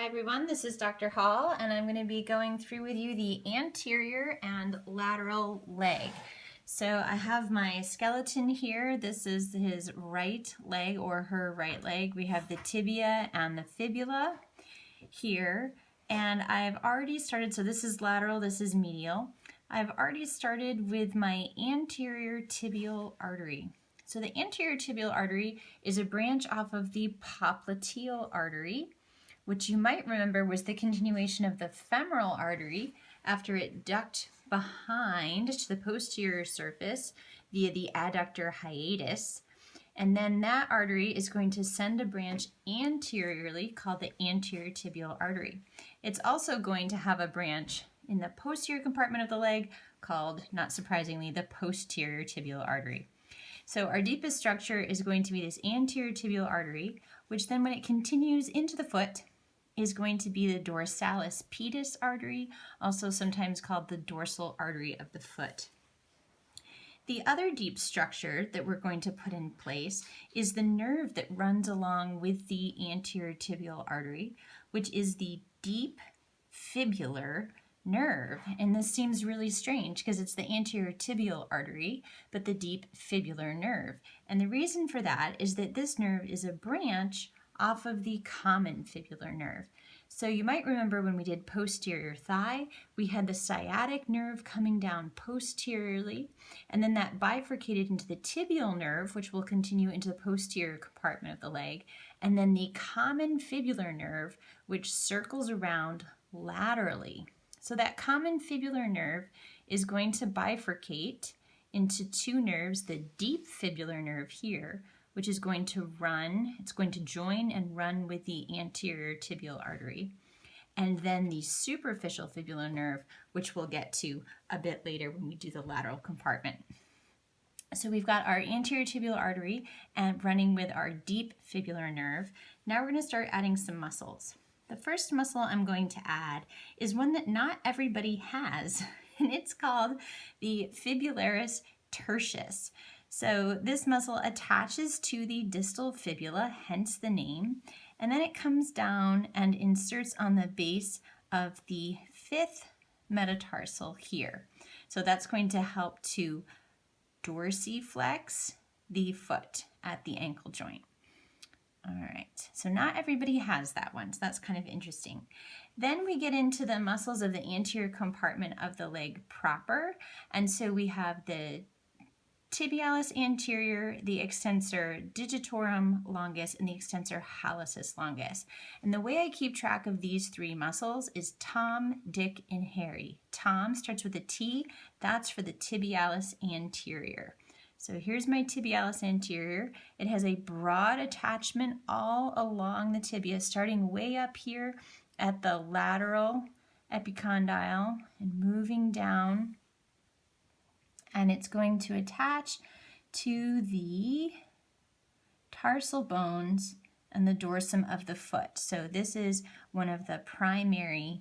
Hi everyone, this is Dr. Hall and I'm going to be going through with you the anterior and lateral leg. So I have my skeleton here. This is his right leg or her right leg. We have the tibia and the fibula here, and I've already started, so this is lateral, this is medial. I've already started with my anterior tibial artery. So the anterior tibial artery is a branch off of the popliteal artery, which you might remember was the continuation of the femoral artery after it ducked behind to the posterior surface via the adductor hiatus. And then that artery is going to send a branch anteriorly called the anterior tibial artery. It's also going to have a branch in the posterior compartment of the leg called, not surprisingly, the posterior tibial artery. So our deepest structure is going to be this anterior tibial artery, which then when it continues into the foot is going to be the dorsalis pedis artery, also sometimes called the dorsal artery of the foot. The other deep structure that we're going to put in place is the nerve that runs along with the anterior tibial artery, which is the deep fibular nerve. And this seems really strange because it's the anterior tibial artery, but the deep fibular nerve. And the reason for that is that this nerve is a branch off of the common fibular nerve. So you might remember when we did posterior thigh, we had the sciatic nerve coming down posteriorly, and then that bifurcated into the tibial nerve, which will continue into the posterior compartment of the leg, and then the common fibular nerve, which circles around laterally. So that common fibular nerve is going to bifurcate into two nerves, the deep fibular nerve here, which is going to run, it's going to join and run with the anterior tibial artery, and then the superficial fibular nerve, which we'll get to a bit later when we do the lateral compartment. So we've got our anterior tibial artery and running with our deep fibular nerve. Now we're going to start adding some muscles. The first muscle I'm going to add is one that not everybody has, and it's called the Fibularis Tercius. So this muscle attaches to the distal fibula, hence the name, and then it comes down and inserts on the base of the fifth metatarsal here. So that's going to help to dorsiflex the foot at the ankle joint. All right, so not everybody has that one, so that's kind of interesting. Then we get into the muscles of the anterior compartment of the leg proper, and so we have the Tibialis Anterior, the Extensor Digitorum Longus, and the Extensor Hallucis Longus. And the way I keep track of these three muscles is Tom, Dick, and Harry. Tom starts with a T, that's for the Tibialis Anterior. So here's my Tibialis Anterior. It has a broad attachment all along the tibia, starting way up here at the lateral epicondyle and moving down. And it's going to attach to the tarsal bones and the dorsum of the foot. So this is one of the primary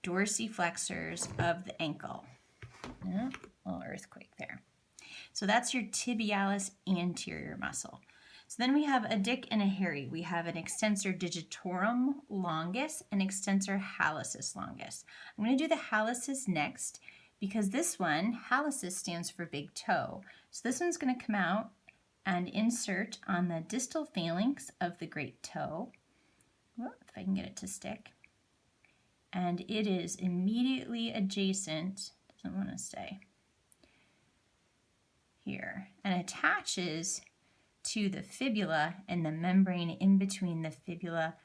dorsiflexors of the ankle. Yeah, little earthquake there. So that's your tibialis anterior muscle. So then we have a Dick and a Harry. We have an Extensor Digitorum Longus and Extensor Hallucis Longus. I'm going to do the Hallucis next, because this one, hallucis, stands for big toe. So this one's going to come out and insert on the distal phalanx of the great toe. Well, if I can get it to stick. And it is immediately adjacent, doesn't want to stay, here, and attaches to the fibula and the membrane in between the fibula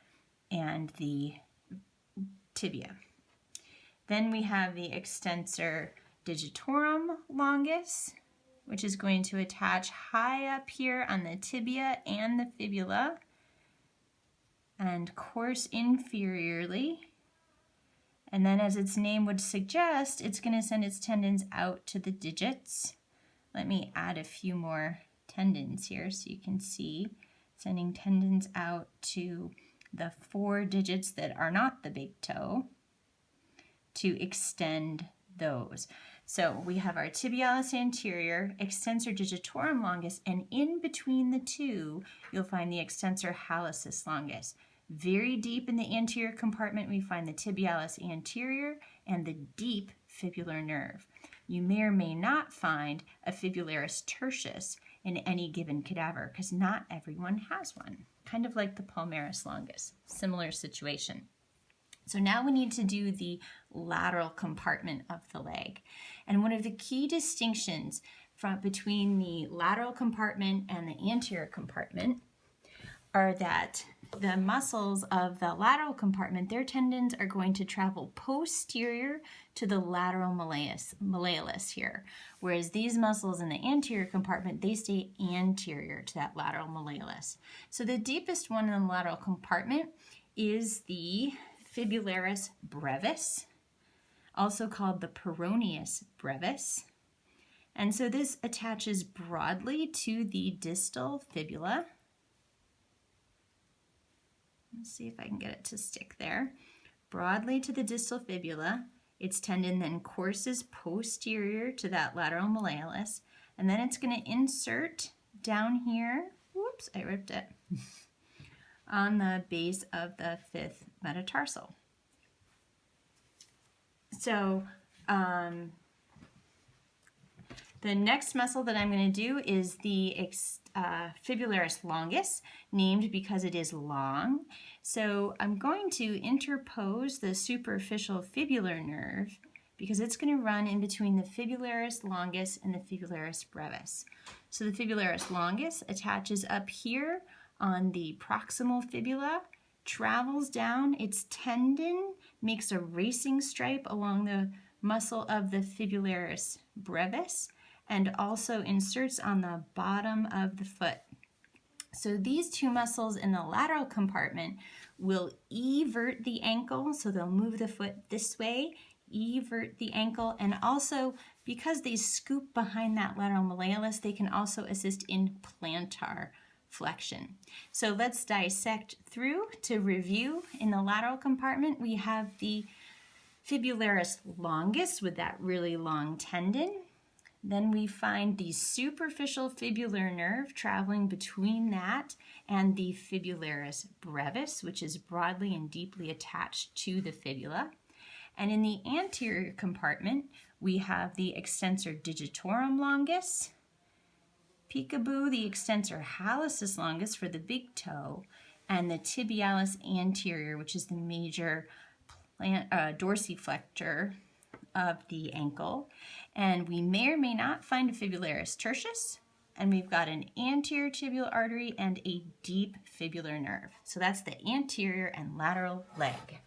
and the tibia. Then we have the Extensor Digitorum Longus, which is going to attach high up here on the tibia and the fibula and course inferiorly. And then, as its name would suggest, it's going to send its tendons out to the digits. Let me add a few more tendons here so you can see, sending tendons out to the 4 digits that are not the big toe, to extend those. So we have our Tibialis Anterior, Extensor Digitorum Longus, and in between the two, you'll find the Extensor Hallucis Longus. Very deep in the anterior compartment, we find the Tibialis Anterior and the deep fibular nerve. You may or may not find a Fibularis Tercius in any given cadaver because not everyone has one. Kind of like the Fibularis Longus, similar situation. So now we need to do the lateral compartment of the leg. And one of the key distinctions between the lateral compartment and the anterior compartment are that the muscles of the lateral compartment, their tendons are going to travel posterior to the lateral malleolus here, whereas these muscles in the anterior compartment, they stay anterior to that lateral malleolus. So the deepest one in the lateral compartment is the Fibularis brevis, also called the peroneus brevis. And so this attaches broadly to the distal fibula. Let's see if I can get it to stick there. Broadly to the distal fibula, its tendon then courses posterior to that lateral malleolus, and then it's going to insert down here, whoops, I ripped it, on the base of the fifth metatarsal. So the next muscle that I'm going to do is the Fibularis Longus, named because it is long. So I'm going to interpose the superficial fibular nerve because it's going to run in between the Fibularis Longus and the Fibularis brevis. So the Fibularis Longus attaches up here on the proximal fibula, travels down, its tendon makes a racing stripe along the muscle of the Fibularis brevis, and also inserts on the bottom of the foot. So these two muscles in the lateral compartment will evert the ankle, so they'll move the foot this way, evert the ankle, and also because they scoop behind that lateral malleolus, they can also assist in plantar flexion. So let's dissect through to review. In the lateral compartment, we have the Fibularis longus with that really long tendon. Then we find the superficial fibular nerve traveling between that and the Fibularis brevis, which is broadly and deeply attached to the fibula. And in the anterior compartment, we have the Extensor Digitorum longus, peekaboo, the Extensor hallucis longus for the big toe, and the Tibialis Anterior, which is the major dorsiflector of the ankle. And we may or may not find a Fibularis Tercius, and we've got an anterior tibial artery and a deep fibular nerve. So that's the anterior and lateral leg.